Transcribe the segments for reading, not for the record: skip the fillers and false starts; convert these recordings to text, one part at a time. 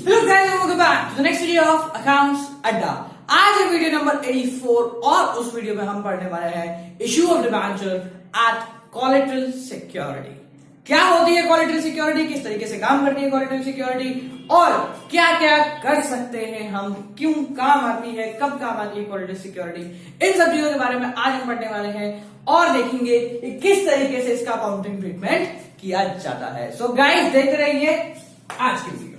Hello guys, welcome back to the next video of accounts Adda. आज है video number 84 और उस वीडियो में हम पढ़ने वाले हैं issue of debenture at collateral security. क्या होती है कोलेटरल सिक्योरिटी, किस तरीके से काम करती है कोलेटरल सिक्योरिटी और क्या क्या कर सकते हैं हम, क्यों काम आती है, कब काम आती है कोलेटरल सिक्योरिटी, इन सब चीजों के बारे में आज हम पढ़ने वाले हैं और देखेंगे कि किस तरीके से इसका अकाउंटिंग ट्रीटमेंट किया जाता है। सो गाइस देखते रहिए आज की वीडियो।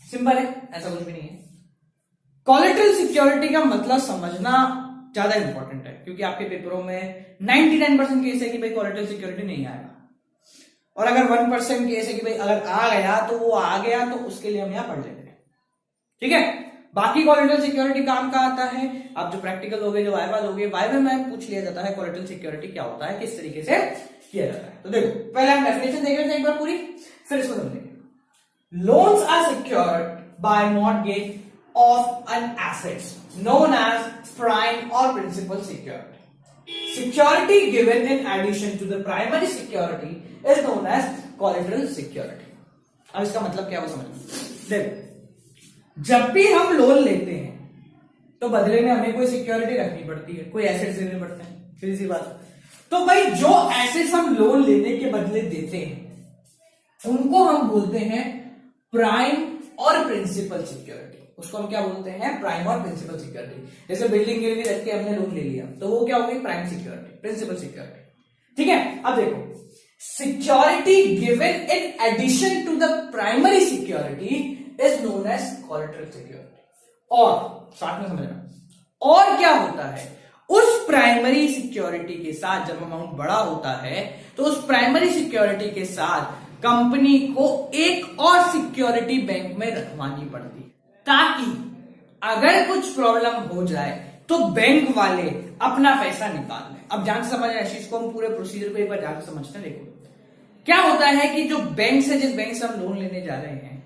सिंपल है, ऐसा कुछ भी नहीं है। कोलेटरल सिक्योरिटी का मतलब समझना ज्यादा इंपॉर्टेंट है क्योंकि आपके पेपरों में 99% केस है कि भाई कोलेटरल सिक्योरिटी नहीं आएगा और अगर 1% केस है कि भाई अगर आ गया तो वो आ गया, तो उसके लिए हम यहां पढ़ लेते हैं। ठीक है, बाकी कोलेटरल सिक्योरिटी काम का आता है। आप जो प्रैक्टिकल हो गए, जो वाइवा हो गए, वाइवा में पूछ लिया जाता है कोलेटरल सिक्योरिटी क्या होता है, किस तरीके से किया जाता है। तो देखो, पहले हम डेफिनेशन देख लेते हैं एक बार पूरी, फिर इसको समझेंगे। Loans are secured by mortgage of an assets known as prime or principal security. Security given in addition to the primary security is known as collateral security. अब इसका मतलब क्या वो समझो। देखो, जब भी हम लोन लेते हैं तो बदले में हमें कोई सिक्योरिटी रखनी पड़ती है, कोई एसेट्स देने पड़ते हैं, सीधी सी बात। तो भाई जो एसेट्स हम लोन लेने के बदले देते हैं उनको हम बोलते हैं प्राइम और प्रिंसिपल सिक्योरिटी। उसको हम क्या बोलते हैं? प्राइम और प्रिंसिपल सिक्योरिटी। जैसे बिल्डिंग गिरवी रख के हमने लोन ले लिया तो वो क्या हो गई? Prime security, principal security. ठीक है, अब देखो, security given in addition to the primary security is known as collateral security. और साथ में समझना, और क्या होता है? उस प्राइमरी सिक्योरिटी के साथ जब अमाउंट बड़ा होता है तो उस प्राइमरी सिक्योरिटी के साथ कंपनी को एक और सिक्योरिटी बैंक में रखवानी पड़ती है ताकि अगर कुछ प्रॉब्लम हो जाए तो बैंक वाले अपना पैसा निकाल लें। अब ध्यान से समझना इस चीज को, हम पूरे प्रोसीजर को एक बार ध्यान से समझते हैं। देखो क्या होता है कि जो बैंक से, जिस बैंक से हम लोन लेने जा रहे हैं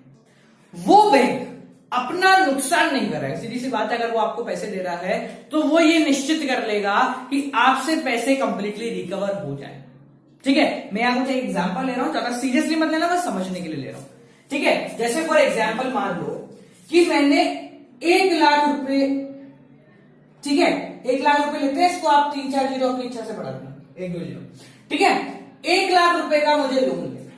वो बैंक अपना नुकसान नहीं कर रहा है। सीधी सी बात है, अगर वो आपको पैसे दे रहा है तो वो ये निश्चित कर लेगा कि आपसे पैसे कंप्लीटली रिकवर हो जाए। ठीक है, मैं यहां कुछ एक एग्जांपल ले रहा हूं, ज्यादा सीरियसली मत लेना, बस समझने के लिए ले रहा हूं। ठीक है, जैसे फॉर एग्जांपल मान लो कि मैंने 1 लाख रुपए, ठीक है 1 लाख रुपए लेते हैं, इसको आप 3-4 जीरो अपनी इच्छा से बढ़ा देना, 1-2 जीरो। ठीक है, 1 लाख रुपए का मुझे लोन लेना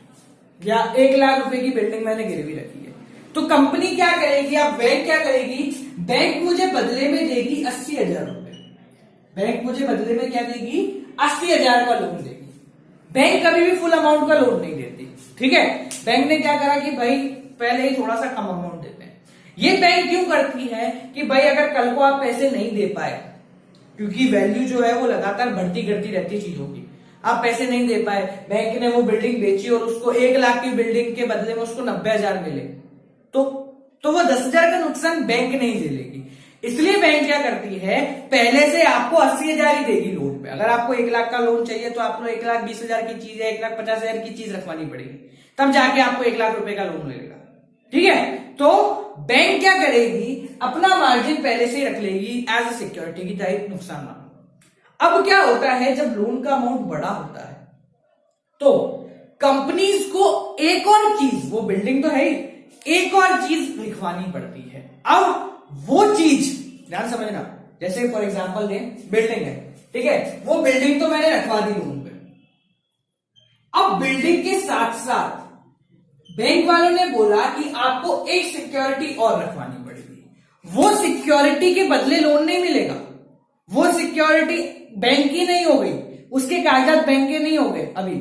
या 1 लाख रुपए की बिल्डिंग मैंने गिरवी रखी है, तो कंपनी क्या करेगी या बैंक क्या करेगी? बैंक मुझे बदले में देगी 80,000 रुपए। बैंक मुझे बदले में क्या देगी? 80,000 का लोन देगी। बैंक कभी भी फुल अमाउंट का लोन नहीं देती। ठीक है, बैंक ने क्या करा कि भाई पहले ही थोड़ा सा कम अमाउंट देते हैं। ये बैंक क्यों करती है कि भाई अगर कल को आप पैसे नहीं दे पाए, क्योंकि वैल्यू जो है वो लगातार बढ़ती गिरती रहती है चीजों की, आप पैसे नहीं दे पाए, बैंक ने वो बिल्डिंग बेची और उसको 1 लाख की बिल्डिंग के बदले में उसको 90,000 मिले, तो वो 10,000 का नुकसान बैंक नहीं झेलेगी। इसलिए बैंक क्या करती है, पहले से आपको 80,000 ही देगी लोन पे। अगर आपको 1 लाख का लोन चाहिए तो आपको 1,20,000 की चीज है, 1,50,000 की चीज रखवानी पड़ेगी, तब जाके आपको 1 लाख रुपए का लोन मिलेगा। ठीक है, तो बैंक क्या करेगी? अपना मार्जिन पहले से ही रख लेगी एज अ सिक्योरिटी की टाइप, नुकसान ना हो। अब क्या होता है, जब लोन का अमाउंट बड़ा होता है तो कंपनीज को एक और चीज, वो बिल्डिंग तो है ही, एक और चीज लिखवानी पड़ती है। अब वो चीज ध्यान समझना, जैसे फॉर एग्जांपल दें, बिल्डिंग है, ठीक है, वो बिल्डिंग तो मैंने रखवा दी लोन पे। अब बिल्डिंग के साथ साथ बैंक वालों ने बोला कि आपको एक सिक्योरिटी और रखवानी पड़ेगी। वो सिक्योरिटी के बदले लोन नहीं मिलेगा, वो सिक्योरिटी बैंक की नहीं हो गई, उसके कागजात बैंक के नहीं हो गए अभी।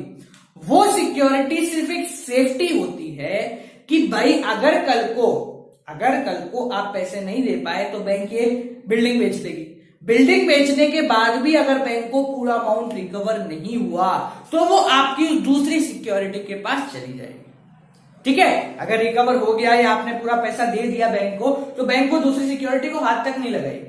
वो सिक्योरिटी सिर्फ एक सेफ्टी होती है कि भाई अगर कल को आप पैसे नहीं दे पाए तो बैंक ये बिल्डिंग बेच देगी। बिल्डिंग बेचने के बाद भी अगर बैंक को पूरा अमाउंट रिकवर नहीं हुआ तो वो आपकी दूसरी सिक्योरिटी के पास चली जाएगी। ठीक है, अगर रिकवर हो गया या आपने पूरा पैसा दे दिया बैंक को तो बैंक को दूसरी सिक्योरिटी को हाथ तक नहीं लगाएगी।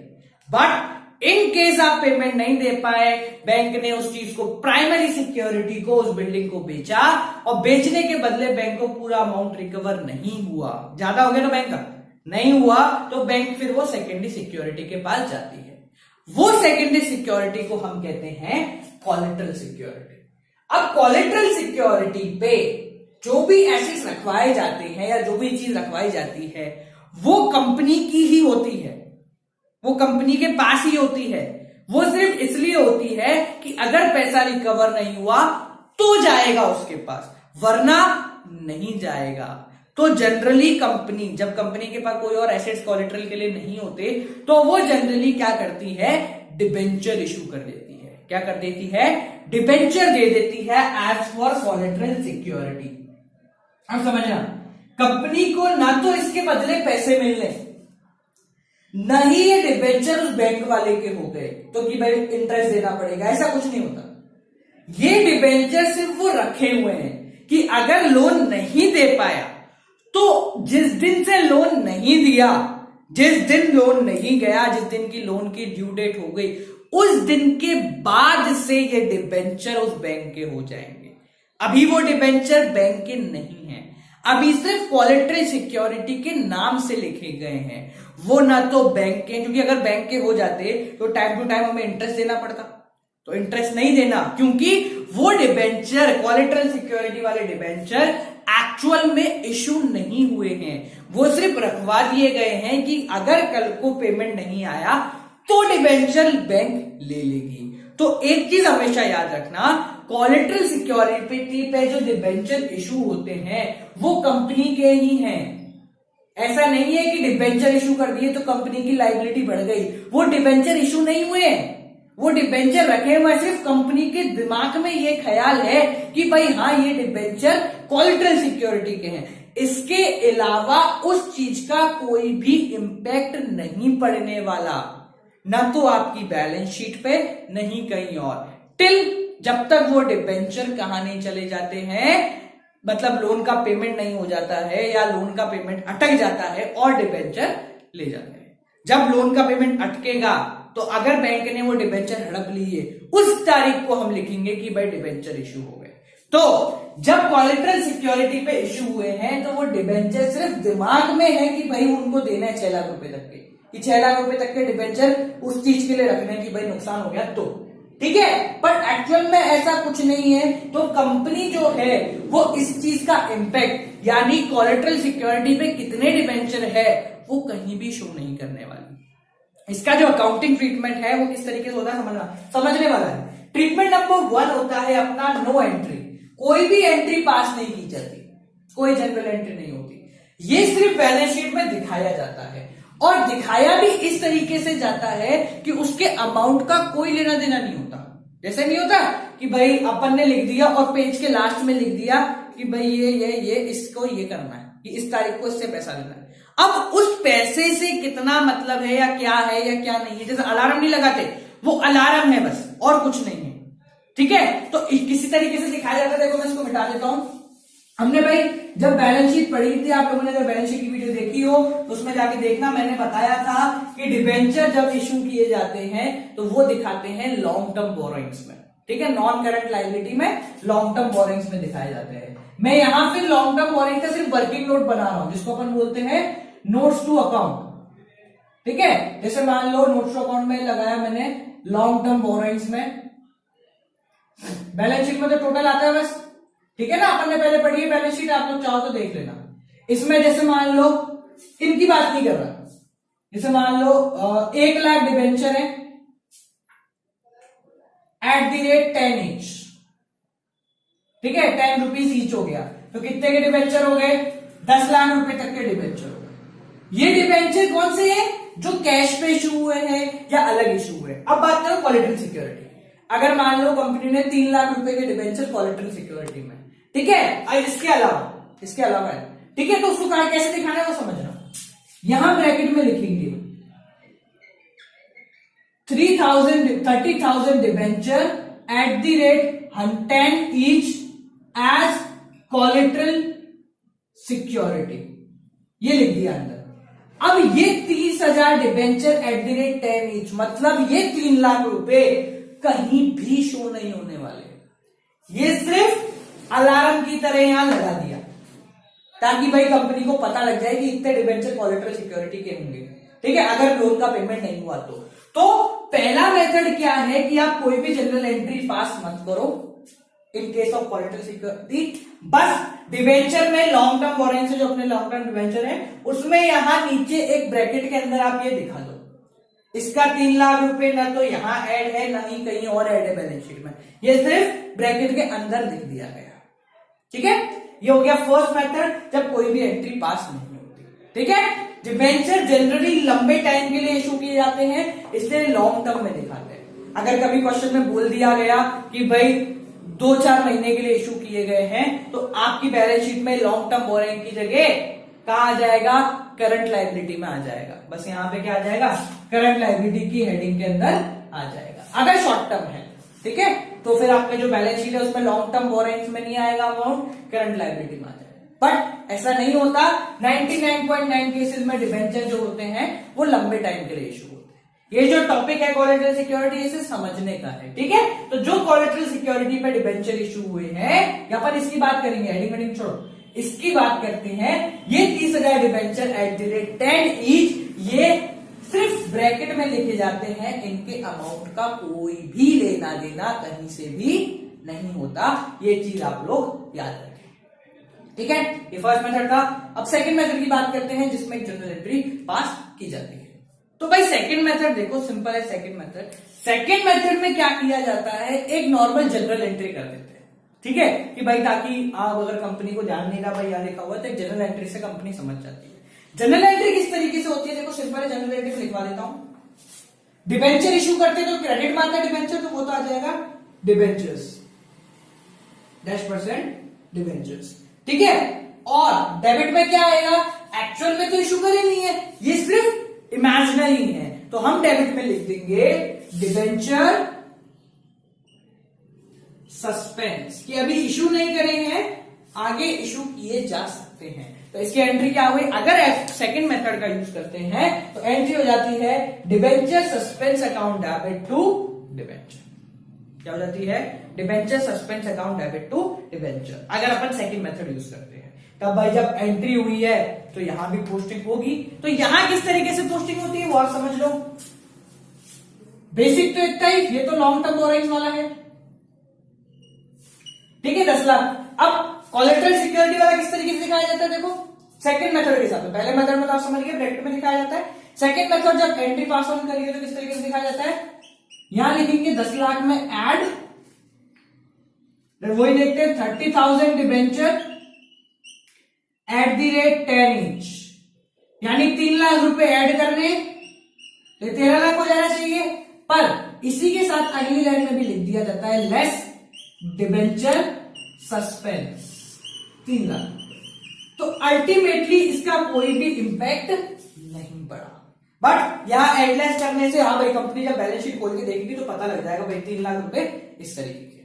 बट इन केस आप पेमेंट नहीं दे पाए, बैंक ने उस चीज को, प्राइमरी सिक्योरिटी को, उस बिल्डिंग को बेचा और बेचने के बदले बैंक को पूरा अमाउंट रिकवर नहीं हुआ, ज्यादा हो गया ना बैंक का, नहीं हुआ, तो बैंक फिर वो सेकेंडरी सिक्योरिटी के पास जाती है। वो सेकेंडरी सिक्योरिटी को हम कहते हैं कोलेटरल सिक्योरिटी। अब कोलेटरल सिक्योरिटी पे जो भी एसेट्स रखवाए जाते हैं या जो भी चीज रखवाई जाती है वो कंपनी की ही होती है, वो कंपनी के पास ही होती है। वो सिर्फ इसलिए होती है कि अगर पैसा रिकवर नहीं हुआ तो जाएगा उसके पास, वरना नहीं जाएगा। तो जनरली कंपनी, जब कंपनी के पास कोई और एसेट्स कोलेटरल के लिए नहीं होते तो वो जनरली क्या करती है, डिबेंचर इशू कर देती है। क्या कर देती है, डिबेंचर दे देती है एज फॉर कोलेटरल सिक्योरिटी। अब समझना, कंपनी को ना तो इसके बदले पैसे मिलने, न ही ये डिबेंचर उस बैंक वाले के हो गए तो कि भाई इंटरेस्ट देना पड़ेगा, ऐसा कुछ नहीं होता। ये डिबेंचर सिर्फ वो रखे हुए हैं कि अगर लोन नहीं दे पाया तो जिस दिन से लोन नहीं दिया, जिस दिन लोन नहीं गया, जिस दिन की लोन की ड्यू डेट हो गई, उस दिन के बाद से ये डिबेंचर उस बैंक के हो जाएंगे। अभी वो डिबेंचर बैंक के नहीं है, अभी सिर्फ कोलेटरल सिक्योरिटी के नाम से लिखे गए हैं, वो ना तो बैंक के। क्योंकि अगर बैंक के हो जाते तो टाइम टू टाइम हमें इंटरेस्ट देना पड़ता, तो इंटरेस्ट नहीं देना, क्योंकि वो डिबेंचर, कोलेटरल सिक्योरिटी वाले डिबेंचर एक्चुअल में इशू नहीं हुए हैं, वो सिर्फ रखवा दिए गए हैं कि अगर कल को पेमेंट नहीं आया तो डिबेंचर बैंक ले लेगी। तो एक चीज हमेशा याद रखना, कोलेटरल सिक्योरिटी पे जो डिबेंचर इशू होते हैं वो कंपनी के ही हैं। ऐसा नहीं है कि डिबेंचर इशू कर दिए तो कंपनी की लायबिलिटी बढ़ गई, वो डिबेंचर इशू नहीं हुए, वो डिबेंचर रखे हुए, सिर्फ कंपनी के दिमाग में ये ख्याल है कि भाई हाँ ये डिबेंचर कोलेटरल सिक्योरिटी के हैं, इसके अलावा उस चीज का कोई भी इंपैक्ट नहीं पड़ने वाला, ना तो आपकी बैलेंस शीट पे, नहीं कहीं और, टिल जब तक वो डिबेंचर कहां नहीं चले जाते हैं, मतलब लोन का पेमेंट नहीं हो जाता है या लोन का पेमेंट अटक जाता है और डिबेंचर ले जाते हैं। जब लोन का पेमेंट अटकेगा तो अगर बैंक ने वो डिबेंचर हड़प ली है, उस तारीख को हम लिखेंगे कि भाई डिबेंचर इशू हो गए। तो जब कोलेटरल सिक्योरिटी पे इशू हुए हैं तो वो डिबेंचर सिर्फ दिमाग में है कि भाई उनको देना है 6 लाख रुपए तक के, कि 6 लाख रुपए तक के डिबेंचर उस चीज के लिए रखने की भाई नुकसान हो गया तो ठीक है, पर एक्चुअल में ऐसा कुछ नहीं है। तो कंपनी जो है वो इस चीज का इंपैक्ट यानी कोलेटरल सिक्योरिटी पे कितने डिबेंचर है वो कहीं भी शो नहीं करने वाली। इसका जो अकाउंटिंग ट्रीटमेंट है वो किस तरीके से होता है समझने वाला है। ट्रीटमेंट नंबर 1 होता है अपना नो एंट्री, कोई भी एंट्री पास नहीं की जाती, कोई जनरल एंट्री नहीं होती, ये सिर्फ बैलेंस शीट में दिखाया जाता है और दिखाया भी इस तरीके से जाता है कि उसके अमाउंट का कोई लेना देना नहीं होता। जैसे नहीं होता कि भाई अपन ने लिख दिया और पेज के लास्ट में लिख दिया कि भाई ये इसको ये करना है कि इस तारीख को इससे पैसा लेना है। अब उस पैसे से कितना मतलब है या क्या नहीं है, जैसे अलार्म नहीं लगाते, वो अलार्म है बस और कुछ नहीं है, ठीक है। तो किसी तरीके से दिखाया जाता है। देखो मैं इसको मिटा देता हूं। हमने भाई जब बैलेंस शीट पढ़ी थी, आप लोगों ने जब बैलेंस शीट की वीडियो देखी हो तो उसमें जाके देखना, मैंने बताया था कि डिबेंचर जब इशू किए जाते हैं तो वो दिखाते हैं लॉन्ग टर्म बोरोइंग्स में, ठीक है, नॉन करंट लायबिलिटी में लॉन्ग टर्म बोरोइंग्स में दिखाए जाते हैं। मैं यहां फिर लॉन्ग टर्म बोरोइंग का सिर्फ वर्किंग नोट बना रहा हूं जिसको अपन बोलते हैं नोट्स टू अकाउंट, ठीक है। जैसे मान लो नोट्स टू अकाउंट में लगाया मैंने लॉन्ग टर्म बोरोइंग्स में, बैलेंस शीट में तो टोटल आता है बस, ठीक है ना, अपन ने पहले पढ़ी है बैलेंस शीट, आप लोग चाहो तो देख लेना। इसमें जैसे मान लो इनकी बात नहीं कर रहा, जैसे मान लो 1 लाख डिबेंचर है @10 ईच, ठीक है, 10 रुपीज ईच हो गया, तो कितने के डिबेंचर हो गए, 10 लाख रुपए तक के डिबेंचर हो गए। ये डिबेंचर कौन से हैं, जो कैश पे इशू हुए हैं या अलग इशू हुए। अब बात करो कोलेटरल सिक्योरिटी। अगर मान लो कंपनी ने 3 लाख रुपए के डिबेंचर कोलेटरल सिक्योरिटी में, ठीक है, इसके अलावा है, ठीक है, तो उसको कैसे दिखाना है वो समझना। यहां ब्रैकेट में लिखेंगे 30,000 debenture @10 each as collateral security, ये लिख दिया अंदर। अब ये 30,000 डिबेंचर @10 ईच, मतलब ये 3 लाख रुपए कहीं भी शो नहीं होने वाले, ये सिर्फ अलार्म की तरह यहां लगा दिया ताकि भाई कंपनी को पता लग जाए कि इतने डिबेंचर कोलेटरल सिक्योरिटी के होंगे, ठीक है, अगर लोन का पेमेंट नहीं हुआ तो पहला मेथड क्या है कि आप कोई भी जनरल एंट्री पास मत करो, in case of collateral security. बस डिवेंचर में लॉन्ग टर्म बोरोइंग से जो अपने लॉन्ग टर्म डिवेंचर है उसमें यहां नीचे एक ब्रैकेट के अंदर आप ये दिखा दो, इसका 3 लाख रुपए ना तो यहां ऐड है ना ही कहीं और ऐड है बैलेंस शीट में, ये सिर्फ ब्रैकेट के अंदर लिख दिया गया। ठीक है, ये हो गया फर्स्ट मेथड जब कोई भी एंट्री पास नहीं होती। ठीक है, डिवेंचर जनरली लंबे टाइम के लिए इशू किए जाते हैं, इसलिए लॉन्ग टर्म में दिखाते हैं। अगर कभी क्वेश्चन में बोल दिया गया कि भाई 2-4 महीने के लिए इशू किए गए हैं तो आपकी बैलेंस शीट में लॉन्ग टर्म बोरोइंग की जगह कहां आ जाएगा, करंट लायबिलिटी में आ जाएगा। बस यहां पे क्या आ जाएगा, करंट लायबिलिटी की हेडिंग के अंदर आ जाएगा अगर शॉर्ट टर्म है। ठीक है, तो फिर आपका जो बैलेंस शीट है उसमें लॉन्ग टर्म बोरोइंग्स में नहीं आएगा अमाउंट, करंट लायबिलिटी में आ जाएगा। बट ऐसा नहीं होता, 99.9 केसेस में डिवेंचर जो होते हैं वो लंबे टाइम के लिए इशू होते हैं। ये जो टॉपिक है कोलेटरल सिक्योरिटी इसे समझने का है। ठीक है, तो जो कोलेटरल सिक्योरिटी पे डिवेंचर इशू हुए हैं यहां पर इसकी बात करेंगे, हेडिंग वेडिंग छोड़ो, इसकी बात करते हैं। ये 30,000 डिवेंचर @10 ईच, ये सिर्फ ब्रैकेट में लिखे जाते हैं, इनके अमाउंट का कोई भी लेना देना कहीं से भी नहीं होता। ये चीज आप लोग याद रखें। ठीक है, ये फर्स्ट मेथड था। अब सेकंड मेथड की बात करते हैं जिसमें जनरल एंट्री पास की जाती है। तो भाई सेकंड मेथड देखो, सिंपल है सेकंड मेथड। सेकंड मेथड में क्या किया जाता है, एक नॉर्मल जनरल एंट्री कर देते हैं। ठीक है, कि भाई ताकि आप अगर कंपनी को ध्यान नहीं रहा भाई यहाँ लिखा हुआ है तो एक जनरल एंट्री से कंपनी समझ जाती है। जनरल एंट्री किस तरीके से होती है, देखो सिंपल है, जनरल एंट्री में लिखवा देता हूं। डिबेंचर इशू करते तो क्रेडिट में आता है डिबेंचर, तो वो तो आ जाएगा डिबेंचर्स -% डिबेंचर्स। ठीक है, और डेबिट में क्या आएगा, एक्चुअल में तो इशू करे नहीं है, ये सिर्फ इमेजिनरी है, तो हम डेबिट में लिख देंगे डिबेंचर सस्पेंस, कि अभी इशू नहीं करे हैं, आगे इशू किए जा सकते हैं। तो इसकी एंट्री क्या हुई, अगर सेकंड मेथड का यूज करते हैं तो एंट्री हो जाती है debenture suspense account debit to debenture. क्या हो जाती है, debenture suspense account debit to debenture, अगर अपन सेकंड मेथड यूज करते हैं। तब भाई जब एंट्री हुई है तो यहां भी पोस्टिंग होगी। तो यहां किस तरीके से पोस्टिंग होती है वो आप समझ लो। बेसिक तो इतना ही, ये तो लॉन्ग टर्म बोरोइंग्स वाला है। ठीक है, 10 लाख। अब कोलेटरल सिक्योरिटी वाला किस तरीके से दिखाया जाता है, देखो सेकंड मेथड के हिसाब से। पहले मेथड में तो आप समझ गए ब्रैकेट में दिखाया जाता है। सेकंड मेथड जब एंट्री पास ऑन करेंगे तो किस तरीके से दिखाया जाता है, यहां लिखेंगे 10 लाख में ऐड, वही देखते हैं 30,000 डिबेंचर @10 ईच, यानी 3 लाख रुपए ऐड करने, तो 13 लाख हो जाना चाहिए। पर इसी के साथ अगली लाइन में भी लिख दिया जाता है लेस डिबेंचर सस्पेंस 3 लाख। तो अल्टीमेटली इसका कोई भी इंपैक्ट नहीं पड़ा। बट यहां एडलेस करने से हाँ भाई कंपनी जब बैलेंस शीट खोल के देखेगी तो पता लग जाएगा भाई 3 लाख रुपए इस तरीके के।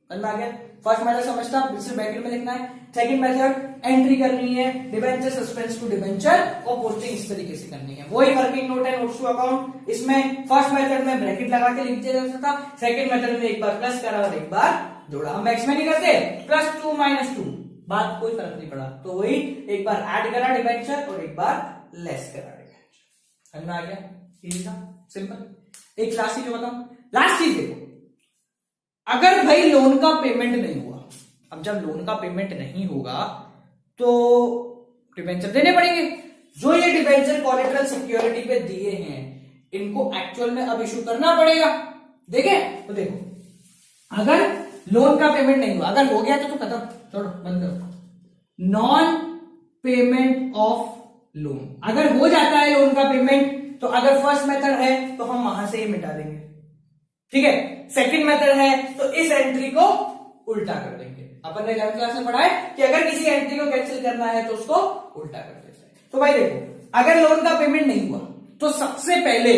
समझ में आ गया, फर्स्ट मेथड समझता, सिर्फ ब्रैकेट में लिखना है। सेकंड मेथड एंट्री करनी है डिबेंचर सस्पेंस टू डिबेंचर, और पोस्टिंग इस तरीके से करनी है। वही वर्किंग नोट है, नोट्स टू अकाउंट। इसमें फर्स्ट मेथड में ब्रैकेट लगा के लिख दिया जाता था, सेकंड मेथड में एक बार प्लस करा और एक बार जोड़ा। हम मैक्स में नहीं करते, +2 -2 बात कोई फर्क नहीं पड़ा। तो वही एक बार ऐड करा डिबेंचर और एक बार लेस करा डिबेंचर। समझ में आ गया, इजी था, सिंपल। एक लास्ट चीज बताऊं, लास्ट चीज देखो, अगर भाई लोन का पेमेंट नहीं हुआ, अब जब लोन का पेमेंट नहीं होगा तो डिबेंचर देने पड़ेंगे। जो ये डिबेंचर कोलेटरल सिक्योरिटी पे दिए हैं इनको एक्चुअल में अब इशू करना पड़ेगा। देखे तो देखो, अगर लोन का पेमेंट नहीं हुआ, अगर हो गया तो खत्म, छोड़ो बंद करो। नॉन पेमेंट ऑफ लोन, अगर हो जाता है लोन का पेमेंट तो अगर फर्स्ट मेथड है तो हम वहां से ही मिटा देंगे। ठीक है, सेकंड मेथड है तो इस एंट्री को उल्टा कर देंगे। अपन ने 11th क्लास में पढ़ा है कि अगर किसी एंट्री को कैंसिल करना है तो उसको उल्टा कर देते हैं। तो भाई देखो, अगर लोन का पेमेंट नहीं हुआ तो सबसे पहले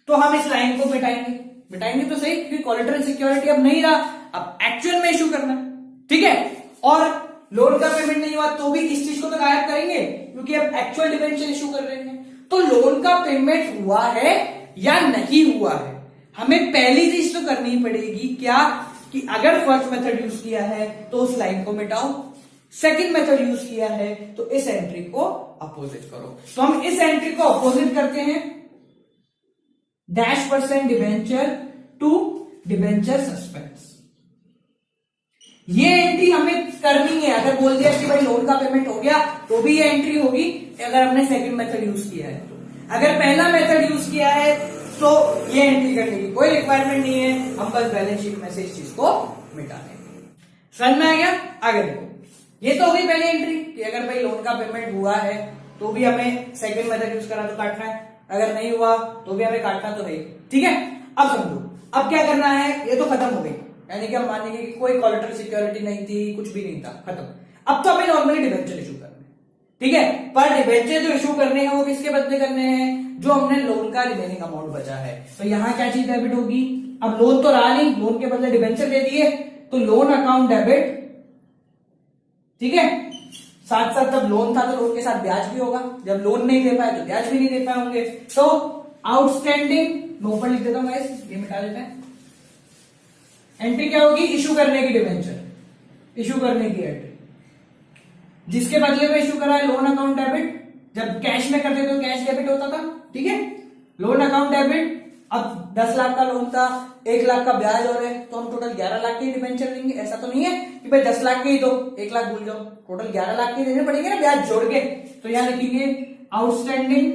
तो हम इस लाइन को मिटाएंगे तो सही, क्योंकि कोलेटरल सिक्योरिटी अब नहीं रहा, अब एक्चुअल में इशू करना। ठीक है, और लोन का पेमेंट नहीं हुआ तो भी इस चीज को तो गायब करेंगे क्योंकि अब एक्चुअल डिबेंचर इशू कर रहे हैं। तो लोन का पेमेंट हुआ है या नहीं हुआ है, हमें पहली चीज तो करनी पड़ेगी क्या, कि अगर फर्स्ट मेथड यूज किया है तो उस लाइन को मिटाओ, सेकंड मेथड यूज किया है तो इस एंट्री को अपोजिट करो। तो हम इस एंट्री को अपोजिट करते हैं, -% डिबेंचर टू डिबेंचर सस्पेंस। ये एंट्री हमें करनी है। अगर बोल दिया कि भाई लोन का पेमेंट हो गया तो भी ये एंट्री होगी अगर हमने सेकंड मेथड यूज किया है तो। अगर पहला मेथड यूज किया है तो ये एंट्री करने की कोई रिक्वायरमेंट नहीं है, हम बस बैलेंस शीट में से इस चीज को मिटा देंगे। समझ में आ गया? आगे देखो, ये तो हो गई पहली एंट्री कि अगर भाई लोन का पेमेंट हुआ है तो भी हमें सेकंड मेथड यूज करा तो काटना है, अगर नहीं हुआ तो भी हमें काटना तो है। ठीक है, अब समझो अब क्या करना है। ये तो खत्म हो गई, यानी कि हम मानेंगे कि कोई कोलेटरल सिक्योरिटी नहीं थी, कुछ भी नहीं था, खत्म। अब तो हमें नॉर्मली डिबेंचर इशू करने हैं, ठीक है। पर डिबेंचर जो इशू करने हैं वो किसके बदले करने हैं? जो हमने लोन का रिमेनिंग अमाउंट बचा है। तो यहां क्या चीज डेबिट होगी? अब लोन तो रहा नहीं, लोन के बदले डिबेंचर दे दिए तो लोन अकाउंट डेबिट, ठीक है। साथ साथ जब लोन था तो लोन के साथ ब्याज भी होगा, जब लोन नहीं दे पाए तो ब्याज भी नहीं दे पाए होंगे। तो आउटस्टैंडिंग मैं ऊपर लिख देता हूं गाइस, ये मिटा देते हैं। एंट्री क्या होगी? इशू करने की डिबेंचर, इशू करने की एंट्री, जिसके बदले में इशू करा है लोन अकाउंट डेबिट। जब कैश में करते तो कैश डेबिट होता था, ठीक है। लोन अकाउंट डेबिट, अब 10 लाख का लोन था, 1 लाख का ब्याज और है तो हम टोटल 11 लाख के डिबेंचर देंगे। ऐसा तो नहीं है कि भाई 10 लाख के ही दो, 1 लाख भूल जाओ, टोटल 11 लाख के देने पड़ेंगे ना ब्याज जोड़ के। तो यहां लिखेंगे आउटस्टैंडिंग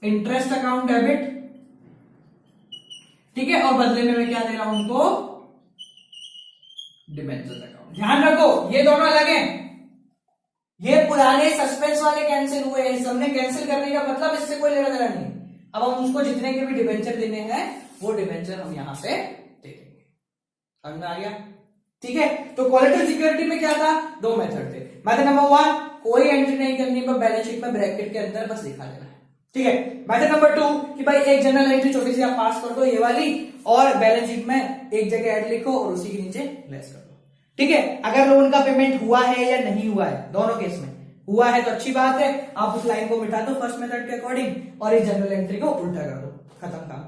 इंटरेस्ट अकाउंट डेबिट, ठीक है। और बदले में मैं क्या दे रहा हूं उनको? Debenture account. ध्यान रखो ये दोनों अलग हैं, ये पुराने सस्पेंस वाले कैंसिल हुए हैं, सबने कैंसिल करने का मतलब इससे कोई लेना देना नहीं। अब हम उसको जितने के भी डिबेंचर देने हैं वो डिबेंचर हम यहां पे दे देंगे। समझ में आ गया? ठीक है। तो कोलेटरल सिक्योरिटी में क्या था? 2 मेथड थे। मेथड नंबर 1, कोई एंट्री नहीं करनी, पर बैलेंस शीट में ब्रैकेट के अंदर बस लिखा देना है, ठीक है। मेथड नंबर 2 कि भाई एक जनरल एंट्री छोटी सी आप पास कर दो ये वाली, और बैलेंस शीट में एक जगह ऐड लिखो और उसी के नीचे लेस कर दो, ठीक है। अगर लोन का पेमेंट हुआ है या नहीं हुआ है, दोनों केस में हुआ है तो अच्छी बात है, आप उस लाइन को मिटा दो फर्स्ट मेथड के अकॉर्डिंग और इस जनरल एंट्री को उल्टा कर दो, खत्म काम।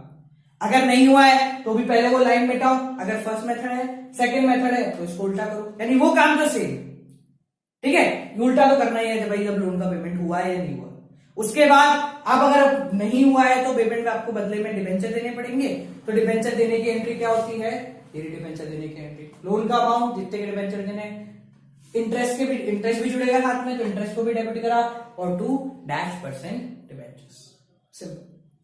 अगर नहीं हुआ है तो भी पहले वो लाइन मिटाओ, अगर फर्स्ट मेथड है, सेकंड मेथड है तो इसको उल्टा करो, यानी वो काम तो सेम, ठीक है। उल्टा तो करना ही है भाई जब लोन का पेमेंट हुआ है या नहीं हुआ। उसके बाद अब अगर नहीं हुआ है तो पेमेंट में आपको बदले में डिबेंचर देने पड़ेंगे। तो डिबेंचर देने की एंट्री क्या होती है? ये डिबेंचर देने की एंट्री, लोन का अमाउंट जितने के डिबेंचर देने, इंटरेस्ट भी जुड़ेगा साथ में तो इंटरेस्ट को भी डेबिट करा और 2% डिबेंचर्स, सिंपल,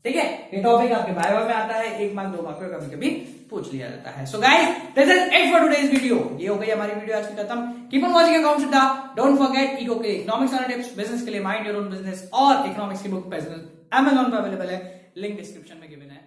ठीक है। ये टॉपिक आपके वाइवा में आता है, 1 मार्क 2 मार्क में कभी कभी पूछ लिया जाता है। So guys this is it for today's video. ये हो गई हमारी वीडियो आज की खत्म। Keep on watching accounts with the, don't forget eco के इकोनॉमिक्स वाला टिप्स, बिजनेस के लिए माइंड योर ओन बिजनेस और इकोनॉमिक्स की बुक Amazon पे अवेलेबल है, लिंक डिस्क्रिप्शन में गिवन है।